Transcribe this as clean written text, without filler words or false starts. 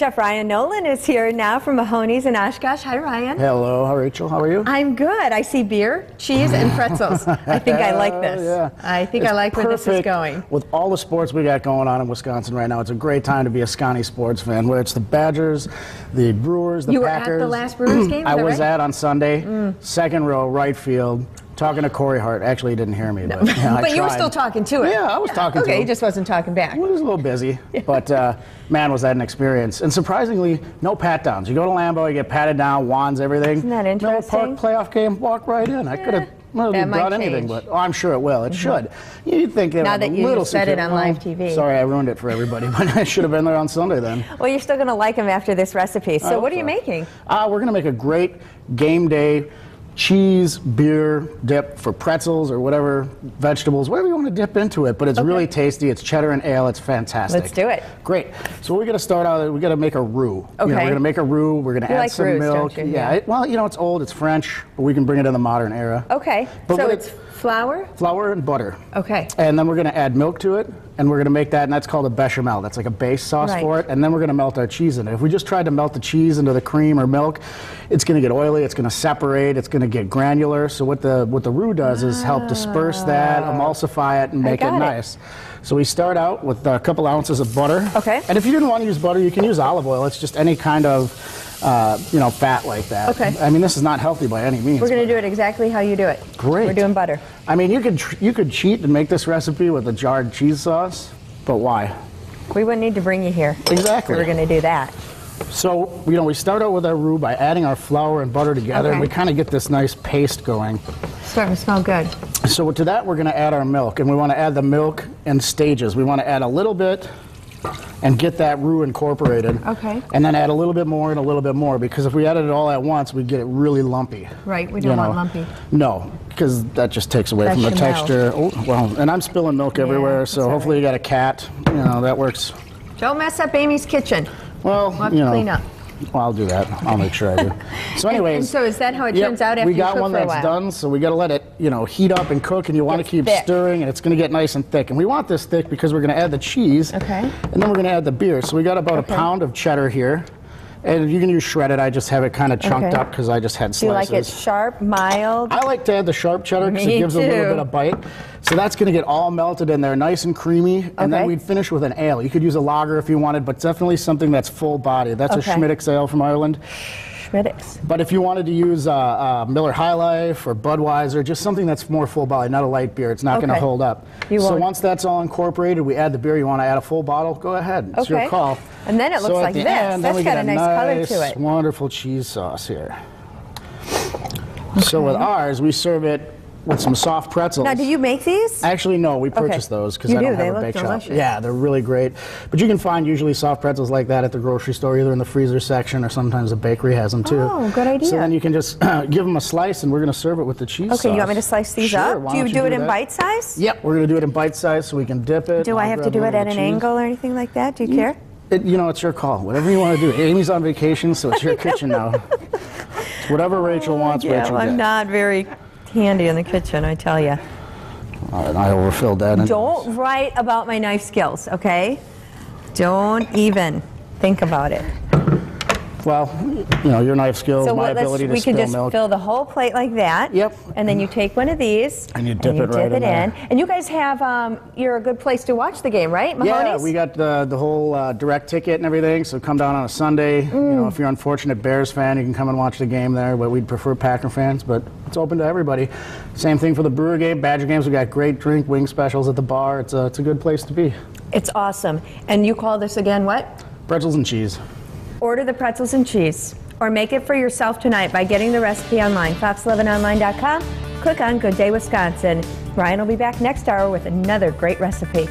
Chef Ryan Nolan is here now from Mahoney's in Oshkosh. Hi, Ryan. Hello, hi, Rachel. How are you? I'm good. I see beer, cheese, and pretzels. I think I like this. Yeah. I think I like where this is going. With all the sports we got going on in Wisconsin right now, it's a great time to be a Scotty sports fan, where it's the Badgers, the Brewers, the Packers. You were Packers. at the last Brewers game? I was at on Sunday, second row, right field. Talking to Corey Hart. Actually, he didn't hear me, but, but you were still talking to it. Yeah, I was talking to him. Okay, he just wasn't talking back. Well, he was a little busy, but man, was that an experience. And surprisingly, no pat downs. You go to Lambeau, you get patted down, wands, everything. Isn't that interesting? Miller Park playoff game, walk right in. I could have brought anything, but I'm sure it will. It should. You'd think it now that you said it on live TV. Sorry, I ruined it for everybody, but I should have been there on Sunday then. Well, you're still going to like him after this recipe. So what are you making? We're going to make a great game day cheese, beer dip for pretzels or whatever, vegetables, whatever you want to dip into it, but it's really tasty. It's cheddar and ale. It's fantastic. Let's do it. Great. So we're going to start out, we got to make a roux. Okay. We're going to make a roux. We're going to add some milk. Don't you? Yeah. Well, it's old. It's French, but we can bring it in the modern era. Okay. But so it's flour? Flour and butter. Okay. And then we're going to add milk to it, and we're going to make that, and that's called a bechamel. That's like a base sauce for it, and then we're going to melt our cheese in it. If we just tried to melt the cheese into the cream or milk, it's going to get oily, it's going to separate, it's going to get granular. So what the roux does is help disperse that, emulsify it, and make it nice. So we start out with a couple ounces of butter. Okay. And if you didn't want to use butter, you can use olive oil. It's just any kind of fat like that. Okay. I mean, this is not healthy by any means. We're going to do it exactly how you do it. Great. We're doing butter. I mean, you could cheat and make this recipe with a jarred cheese sauce, but why? We wouldn't need to bring you here. Exactly. We're going to do that. So, we start out with our roux by adding our flour and butter together, and we kind of get this nice paste going. Starting to smell good. So to that, we're going to add our milk, and we want to add the milk in stages. We want to add a little bit and get that roux incorporated. Okay. And then add a little bit more and a little bit more, because if we added it all at once, we'd get it really lumpy. Right, we don't want lumpy. No, because that just takes away from the texture. Oh, well, and I'm spilling milk everywhere, so hopefully you got a cat. That works. Don't mess up Amy's kitchen. Well, we'll have to clean up. Well, I'll do that. I'll make sure I do. So anyways. And so is that how it turns out after you cook for a while? We got one that's done, so we got to let it, heat up and cook, and you want to keep stirring, and it's going to get nice and thick. And we want this thick because we're going to add the cheese. Okay. And then we're going to add the beer. So we got about a pound of cheddar here. And you can use shredded. I just have it kind of chunked up because I just had slices. Do you like it sharp, mild? I like to add the sharp cheddar because it gives a little bit of bite. So that's going to get all melted in there, nice and creamy. And then we'd finish with an ale. You could use a lager if you wanted, but definitely something that's full body. That's a Schmittix ale from Ireland. But if you wanted to use Miller High Life or Budweiser, just something that's more full body, not a light beer, it's not going to hold up. So once that's all incorporated, we add the beer. You want to add a full bottle? Go ahead. It's your call. And then it looks like this. That's got a nice color to it. Wonderful cheese sauce here. So with ours, we serve it with some soft pretzels. Now, do you make these? Actually, no. We purchase those because I don't have a bake shop. Yeah, they're really great. But you can find usually soft pretzels like that at the grocery store, either in the freezer section or sometimes a bakery has them too. Oh, good idea. So then you can just give them a slice, and we're going to serve it with the cheese sauce. Okay, you want me to slice these up? Do you do it in bite size? Yep, we're going to do it in bite size so we can dip it. Do I have to do it at an angle or anything like that? Do you care? It's your call. Whatever you want to do. Amy's on vacation, so it's your kitchen now. It's whatever Rachel wants, Rachel gets. I'm not very handy in the kitchen, I tell you. All right, I overfilled that. Don't write about my knife skills, okay? Don't even think about it. Well, your knife skills, my ability to spill milk. We can just fill the whole plate like that. Yep. And then you take one of these. And you dip it right in there. And you guys have, you're a good place to watch the game, right? Mahoney's? Yeah, we got the whole direct ticket and everything, so come down on a Sunday. If you're an unfortunate Bears fan, you can come and watch the game there, but we'd prefer Packer fans, but it's open to everybody. Same thing for the Brewer game, Badger games. We got great drink, wing specials at the bar. It's a good place to be. It's awesome. And you call this again what? Pretzels and cheese. Order the pretzels and cheese, or make it for yourself tonight by getting the recipe online, fox11online.com. Click on Good Day Wisconsin. Ryan will be back next hour with another great recipe.